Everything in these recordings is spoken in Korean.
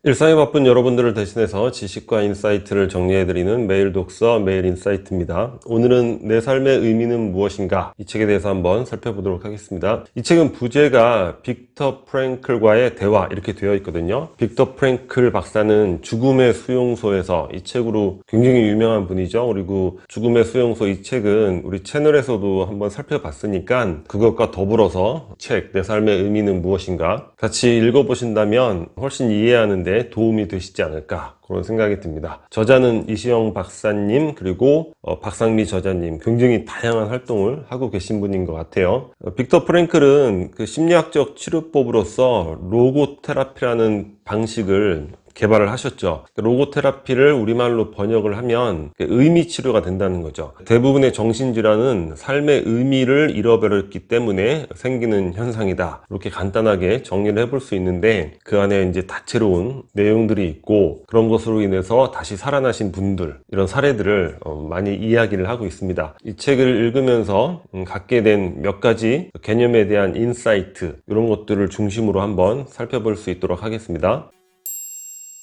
일상에 바쁜 여러분들을 대신해서 지식과 인사이트를 정리해드리는 매일 독서, 매일 인사이트입니다. 오늘은 내 삶의 의미는 무엇인가? 이 책에 대해서 한번 살펴보도록 하겠습니다. 이 책은 부제가 빅터 프랭클과의 대화 이렇게 되어 있거든요. 빅터 프랭클 박사는 죽음의 수용소에서 이 책으로 굉장히 유명한 분이죠. 그리고 죽음의 수용소 이 책은 우리 채널에서도 한번 살펴봤으니까 그것과 더불어서 책, 내 삶의 의미는 무엇인가? 같이 읽어보신다면 훨씬 이해하는 데 도움이 되시지 않을까 그런 생각이 듭니다. 저자는 이시영 박사님 그리고 박상미 저자님 굉장히 다양한 활동을 하고 계신 분인 것 같아요. 빅터 프랭클은 그 심리학적 치료법으로서 로고테라피라는 방식을 개발을 하셨죠. 로고테라피를 우리말로 번역을 하면 의미 치료가 된다는 거죠. 대부분의 정신질환은 삶의 의미를 잃어버렸기 때문에 생기는 현상이다. 이렇게 간단하게 정리를 해볼 수 있는데 그 안에 이제 다채로운 내용들이 있고 그런 것으로 인해서 다시 살아나신 분들 이런 사례들을 많이 이야기를 하고 있습니다. 이 책을 읽으면서 갖게 된 몇 가지 개념에 대한 인사이트 이런 것들을 중심으로 한번 살펴볼 수 있도록 하겠습니다.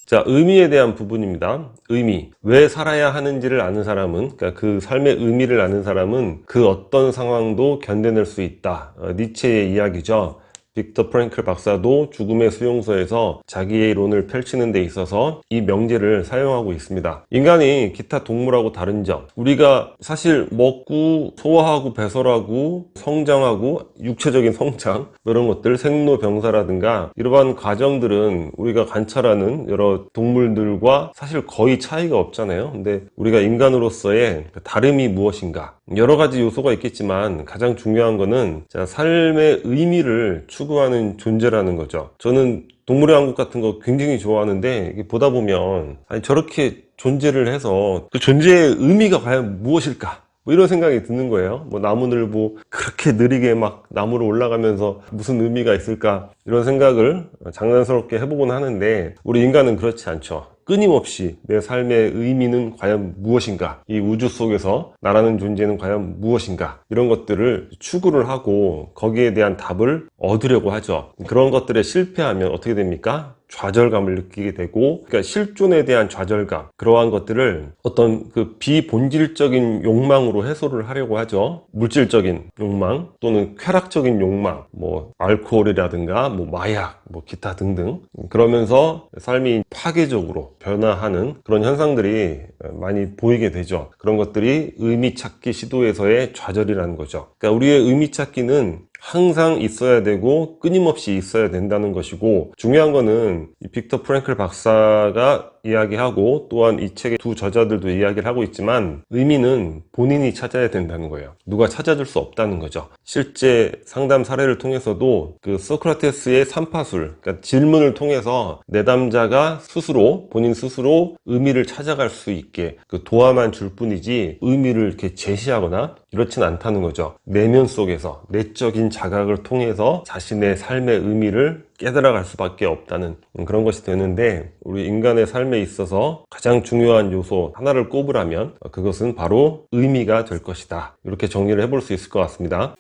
자, 의미에 대한 부분입니다. 의미. 왜 살아야 하는지를 아는 사람은, 그러니까 그 삶의 의미를 아는 사람은 그 어떤 상황도 견뎌낼 수 있다. 니체의 이야기죠. 빅터 프랭클 박사도 죽음의 수용소에서 자기의 이론을 펼치는 데 있어서 이 명제를 사용하고 있습니다. 인간이 기타 동물하고 다른 점, 우리가 사실 먹고 소화하고 배설하고 성장하고 육체적인 성장 이런 것들, 생로병사라든가 이러한 과정들은 우리가 관찰하는 여러 동물들과 사실 거의 차이가 없잖아요. 근데 우리가 인간으로서의 다름이 무엇인가? 여러 가지 요소가 있겠지만 가장 중요한 거는 삶의 의미를 추구하는 존재라는 거죠. 저는 동물의 왕국 같은 거 굉장히 좋아하는데 이게 보다 보면 저렇게 존재를 해서 그 존재의 의미가 과연 무엇일까? 뭐 이런 생각이 드는 거예요. 뭐 나무늘보 그렇게 느리게 막 나무로 올라가면서 무슨 의미가 있을까? 이런 생각을 장난스럽게 해보곤 하는데 우리 인간은 그렇지 않죠. 끊임없이 내 삶의 의미는 과연 무엇인가? 이 우주 속에서 나라는 존재는 과연 무엇인가? 이런 것들을 추구를 하고 거기에 대한 답을 얻으려고 하죠. 그런 것들에 실패하면 어떻게 됩니까? 좌절감을 느끼게 되고, 그러니까 실존에 대한 좌절감, 그러한 것들을 어떤 그 비본질적인 욕망으로 해소를 하려고 하죠. 물질적인 욕망 또는 쾌락적인 욕망, 뭐 알코올이라든가 뭐 마약, 뭐 기타 등등. 그러면서 삶이 파괴적으로 변화하는 그런 현상들이 많이 보이게 되죠. 그런 것들이 의미 찾기 시도에서의 좌절이라는 거죠. 그러니까 우리의 의미 찾기는 항상 있어야 되고 끊임없이 있어야 된다는 것이고, 중요한 거는 이 빅터 프랭클 박사가 이야기하고 또한 이 책의 두 저자들도 이야기를 하고 있지만 의미는 본인이 찾아야 된다는 거예요. 누가 찾아줄 수 없다는 거죠. 실제 상담 사례를 통해서도 그 소크라테스의 삼파술, 그러니까 질문을 통해서 내담자가 스스로 본인 스스로 의미를 찾아갈 수 있게 그 도와만 줄 뿐이지 의미를 이렇게 제시하거나 이렇진 않다는 거죠. 내면 속에서 내적인 자각을 통해서 자신의 삶의 의미를 깨달아갈 수밖에 없다는 그런 것이 되는데, 우리 인간의 삶에 있어서 가장 중요한 요소 하나를 꼽으라면 그것은 바로 의미가 될 것이다. 이렇게 정리를 해볼 수 있을 것 같습니다.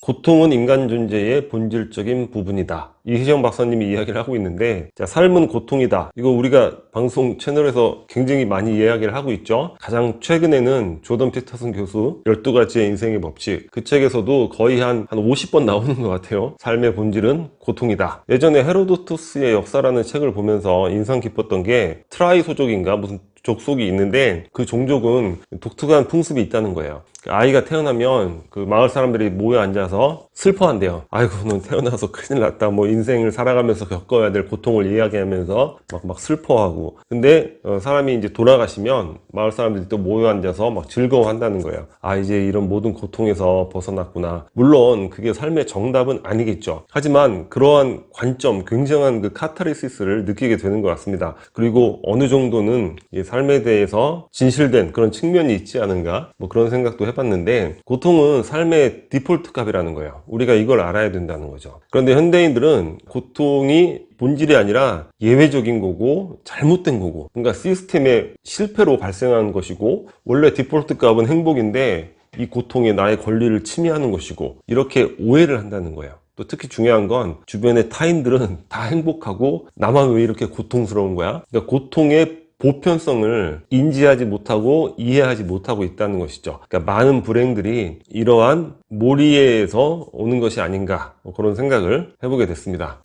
고통은 인간 존재의 본질적인 부분이다. 이희정 박사님이 이야기를 하고 있는데, 삶은 고통이다. 이거 우리가 방송 채널에서 굉장히 많이 이야기를 하고 있죠. 가장 최근에는 조던 피터슨 교수 12가지의 인생의 법칙, 그 책에서도 거의 한 50번 나오는 것 같아요. 삶의 본질은 고통이다. 예전에 헤로도투스의 역사라는 책을 보면서 인상 깊었던 게 트라이소족인가 무슨 족속이 있는데 그 종족은 독특한 풍습이 있다는 거예요. 아이가 태어나면 그 마을 사람들이 모여 앉아서 슬퍼한대요. 아이고, 넌 태어나서 큰일 났다. 뭐 인생을 살아가면서 겪어야 될 고통을 이야기하면서 막 슬퍼하고. 근데 사람이 이제 돌아가시면 마을 사람들이 또 모여 앉아서 막 즐거워한다는 거예요. 아, 이제 이런 모든 고통에서 벗어났구나. 물론 그게 삶의 정답은 아니겠죠. 하지만 그러한 관점, 굉장한 그 카타르시스를 느끼게 되는 것 같습니다. 그리고 어느 정도는 이 삶에 대해서 진실된 그런 측면이 있지 않은가, 뭐 그런 생각도 해봤는데, 고통은 삶의 디폴트 값이라는 거예요. 우리가 이걸 알아야 된다는 거죠. 그런데 현대인들은 고통이 본질이 아니라 예외적인 거고 잘못된 거고, 그러니까 시스템의 실패로 발생한 것이고, 원래 디폴트 값은 행복인데 이 고통이 나의 권리를 침해하는 것이고, 이렇게 오해를 한다는 거예요. 또 특히 중요한 건 주변의 타인들은 다 행복하고 나만 왜 이렇게 고통스러운 거야? 그러니까 고통의 보편성을 인지하지 못하고 이해하지 못하고 있다는 것이죠. 그러니까 많은 불행들이 이러한 몰이해에서 오는 것이 아닌가, 그런 생각을 해보게 됐습니다.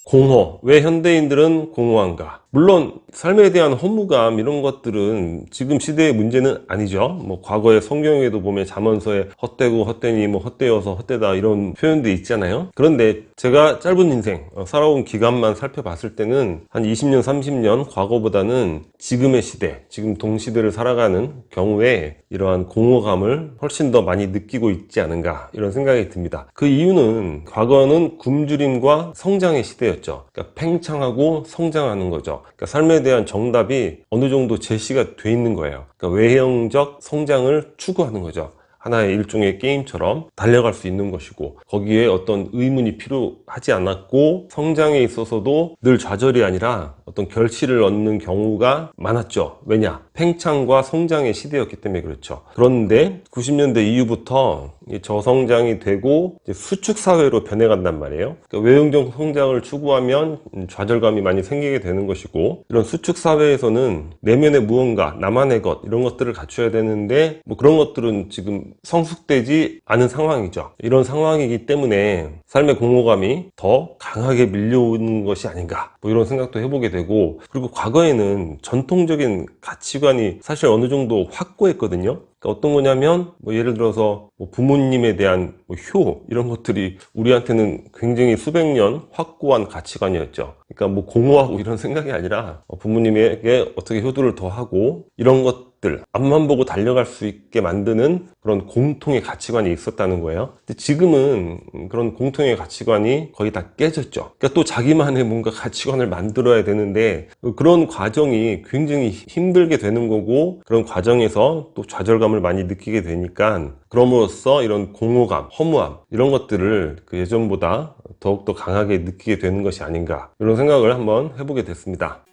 공허. 왜 현대인들은 공허한가? 물론 삶에 대한 허무감 이런 것들은 지금 시대의 문제는 아니죠. 뭐 과거의 성경에도 보면 잠언서에 헛되고 헛되니 뭐 헛되어서 헛되다 이런 표현도 있잖아요. 그런데 제가 짧은 인생 살아온 기간만 살펴봤을 때는 한 20년 30년 과거보다는 지금의 시대, 지금 동시대를 살아가는 경우에 이러한 공허감을 훨씬 더 많이 느끼고 있지 않은가, 이런 생각이 듭니다. 그 이유는 과거는 굶주림과 성장의 시대였죠. 그러니까 팽창하고 성장하는 거죠. 그러니까 삶에 대한 정답이 어느 정도 제시가 돼 있는 거예요. 그러니까 외형적 성장을 추구하는 거죠. 하나의 일종의 게임처럼 달려갈 수 있는 것이고, 거기에 어떤 의문이 필요하지 않았고, 성장에 있어서도 늘 좌절이 아니라 어떤 결실을 얻는 경우가 많았죠. 왜냐? 팽창과 성장의 시대였기 때문에 그렇죠. 그런데 90년대 이후부터 저성장이 되고 수축사회로 변해간단 말이에요. 그러니까 외형적 성장을 추구하면 좌절감이 많이 생기게 되는 것이고, 이런 수축사회에서는 내면에 무언가, 나만의 것, 이런 것들을 갖춰야 되는데 뭐 그런 것들은 지금 성숙되지 않은 상황이죠. 이런 상황이기 때문에 삶의 공허감이 더 강하게 밀려오는 것이 아닌가, 뭐 이런 생각도 해보게 되고, 그리고 과거에는 전통적인 가치관이 사실 어느 정도 확고했거든요. 그러니까 어떤 거냐면 뭐 예를 들어서 뭐 부모님에 대한 뭐 효, 이런 것들이 우리한테는 굉장히 수백 년 확고한 가치관이었죠. 그러니까 뭐 공허하고 이런 생각이 아니라 부모님에게 어떻게 효도를 더 하고, 이런 것들 앞만 보고 달려갈 수 있게 만드는 그런 공통의 가치관이 있었다는 거예요. 근데 지금은 그런 공통의 가치관이 거의 다 깨졌죠. 그러니까 또 자기만의 뭔가 가치관을 만들어야 되는데 그런 과정이 굉장히 힘들게 되는 거고, 그런 과정에서 또 좌절감을 많이 느끼게 되니까, 그럼으로써 이런 공허감, 허무함, 이런 것들을 그 예전보다 더욱더 강하게 느끼게 되는 것이 아닌가, 이런 생각을 한번 해보게 됐습니다.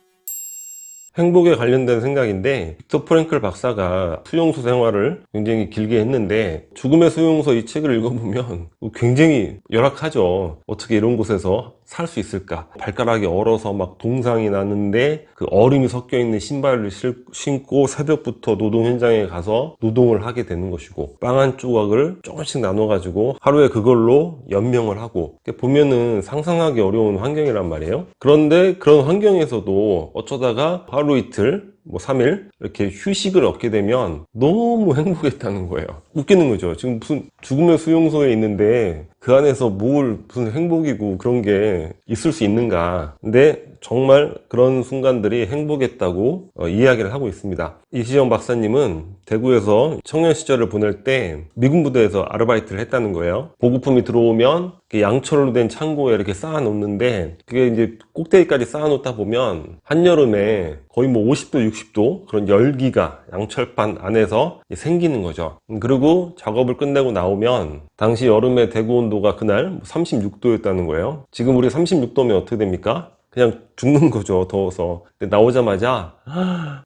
행복에 관련된 생각인데, 빅터 프랭클 박사가 수용소 생활을 굉장히 길게 했는데, 죽음의 수용소 이 책을 읽어보면 굉장히 열악하죠. 어떻게 이런 곳에서 살 수 있을까? 발가락이 얼어서 막 동상이 나는데 그 얼음이 섞여 있는 신발을 신고 새벽부터 노동 현장에 가서 노동을 하게 되는 것이고, 빵 한 조각을 조금씩 나눠가지고 하루에 그걸로 연명을 하고, 보면은 상상하기 어려운 환경이란 말이에요. 그런데 그런 환경에서도 어쩌다가 하루 이틀, 뭐 3일 이렇게 휴식을 얻게 되면 너무 행복했다는 거예요. 웃기는 거죠. 지금 무슨 죽음의 수용소에 있는데 그 안에서 뭘 무슨 행복이고 그런 게 있을 수 있는가. 근데 정말 그런 순간들이 행복했다고 이야기를 하고 있습니다. 이시정 박사님은 대구에서 청년 시절을 보낼 때 미군 부대에서 아르바이트를 했다는 거예요. 보급품이 들어오면 양철로 된 창고에 이렇게 쌓아 놓는데, 그게 이제 꼭대기까지 쌓아 놓다 보면 한여름에 거의 뭐 50도 60도 그런 열기가 양철판 안에서 생기는 거죠. 그리고 작업을 끝내고 나오면 당시 여름에 대구 온도가 그날 36도였다는 거예요. 지금 우리 36도면 어떻게 됩니까? 그냥 죽는 거죠, 더워서. 근데 나오자마자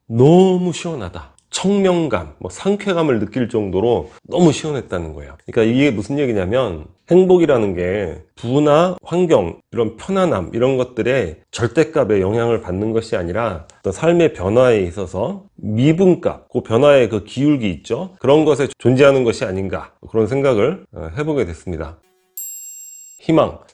너무 시원하다, 청명감, 뭐 상쾌감을 느낄 정도로 너무 시원했다는 거예요. 그러니까 이게 무슨 얘기냐면, 행복이라는 게 부나 환경, 이런 편안함, 이런 것들의 절대값에 영향을 받는 것이 아니라 어떤 삶의 변화에 있어서 미분값, 그 변화의 그 기울기 있죠, 그런 것에 존재하는 것이 아닌가, 그런 생각을 해보게 됐습니다.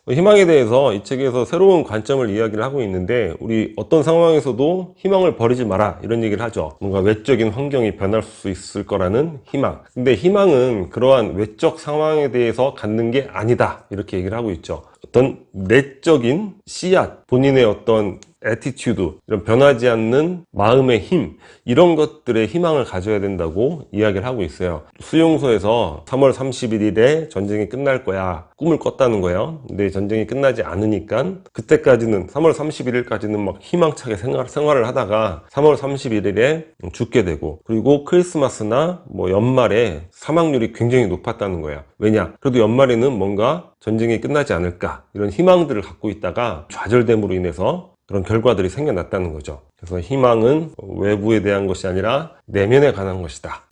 희망에 대해서 이 책에서 새로운 관점을 이야기를 하고 있는데, 우리 어떤 상황에서도 희망을 버리지 마라, 이런 얘기를 하죠. 뭔가 외적인 환경이 변할 수 있을 거라는 희망. 근데 희망은 그러한 외적 상황에 대해서 갖는 게 아니다, 이렇게 얘기를 하고 있죠. 어떤 내적인 씨앗, 본인의 어떤 애티튜드, 이런 변하지 않는 마음의 힘, 이런 것들의 희망을 가져야 된다고 이야기를 하고 있어요. 수용소에서 3월 31일에 전쟁이 끝날 거야 꿈을 꿨다는 거예요. 근데 전쟁이 끝나지 않으니까 그때까지는, 3월 31일까지는 막 희망차게 생활을 하다가 3월 31일에 죽게 되고, 그리고 크리스마스나 뭐 연말에 사망률이 굉장히 높았다는 거예요. 왜냐? 그래도 연말에는 뭔가 전쟁이 끝나지 않을까, 이런 희망들을 갖고 있다가 좌절됨으로 인해서 그런 결과들이 생겨났다는 거죠. 그래서 희망은 외부에 대한 것이 아니라 내면에 관한 것이다.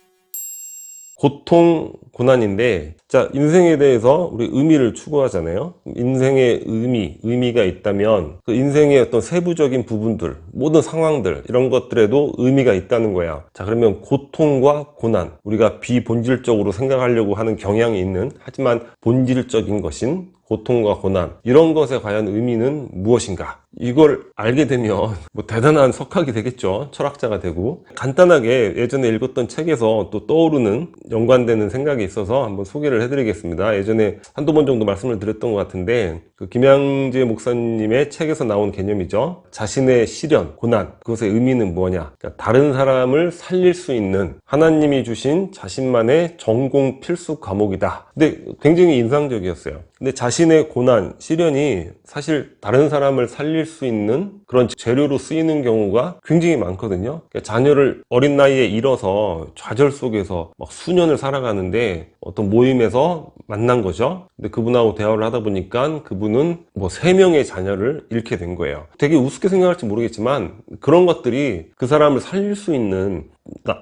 고통, 고난인데, 자, 인생에 대해서 우리 의미를 추구하잖아요. 인생의 의미가 있다면 그 인생의 어떤 세부적인 부분들, 모든 상황들, 이런 것들에도 의미가 있다는 거야. 자, 그러면 고통과 고난, 우리가 비본질적으로 생각하려고 하는 경향이 있는, 하지만 본질적인 것인 고통과 고난, 이런 것에 과연 의미는 무엇인가? 이걸 알게 되면 뭐 대단한 석학이 되겠죠. 철학자가 되고. 간단하게 예전에 읽었던 책에서 또 떠오르는 연관되는 생각이 있어서 한번 소개를 해드리겠습니다. 예전에 한두 번 정도 말씀을 드렸던 것 같은데, 그 김양재 목사님의 책에서 나온 개념이죠. 자신의 시련, 고난, 그것의 의미는 뭐냐? 그러니까 다른 사람을 살릴 수 있는 하나님이 주신 자신만의 전공 필수 과목이다. 근데 굉장히 인상적이었어요. 근데 자신의 고난, 시련이 사실 다른 사람을 살릴 수 있는 그런 재료로 쓰이는 경우가 굉장히 많거든요. 그러니까 자녀를 어린 나이에 잃어서 좌절 속에서 막 수년을 살아가는데 어떤 모임에서 만난 거죠. 근데 그분하고 대화를 하다 보니까 그분은 뭐 3명의 자녀를 잃게 된 거예요. 되게 우습게 생각할지 모르겠지만 그런 것들이 그 사람을 살릴 수 있는,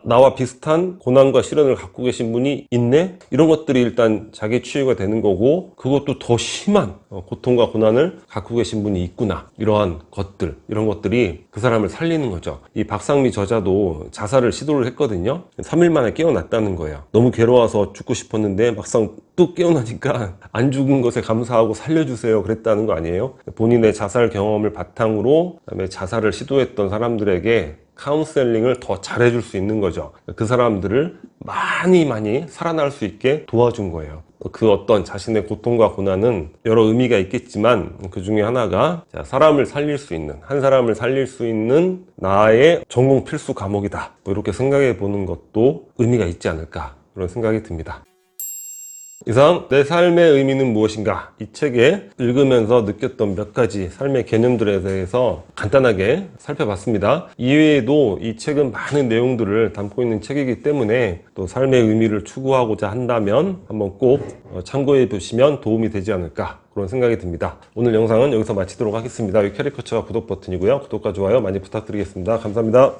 나와 비슷한 고난과 시련을 갖고 계신 분이 있네? 이런 것들이 일단 자기 치유가 되는 거고, 그것도 더 심한 고통과 고난을 갖고 계신 분이 있구나. 이러한 것들, 이런 것들이 그 사람을 살리는 거죠. 이 박상미 저자도 자살을 시도를 했거든요. 3일 만에 깨어났다는 거예요. 너무 괴로워서 죽고 싶었는데 막상 또 깨어나니까 안 죽은 것에 감사하고 살려주세요 그랬다는 거 아니에요? 본인의 자살 경험을 바탕으로 그다음에 자살을 시도했던 사람들에게 카운셀링을 더 잘해줄 수 있는 거죠. 그 사람들을 많이 살아날 수 있게 도와준 거예요. 그 어떤 자신의 고통과 고난은 여러 의미가 있겠지만 그 중에 하나가 사람을 살릴 수 있는, 한 사람을 살릴 수 있는 나의 전공 필수 과목이다. 뭐 이렇게 생각해 보는 것도 의미가 있지 않을까, 그런 생각이 듭니다. 이상 내 삶의 의미는 무엇인가, 이 책에 읽으면서 느꼈던 몇 가지 삶의 개념들에 대해서 간단하게 살펴봤습니다. 이외에도 이 책은 많은 내용들을 담고 있는 책이기 때문에 또 삶의 의미를 추구하고자 한다면 한번 꼭 참고해 보시면 도움이 되지 않을까, 그런 생각이 듭니다. 오늘 영상은 여기서 마치도록 하겠습니다. 이 캐리커처가 구독 버튼이고요. 구독과 좋아요 많이 부탁드리겠습니다. 감사합니다.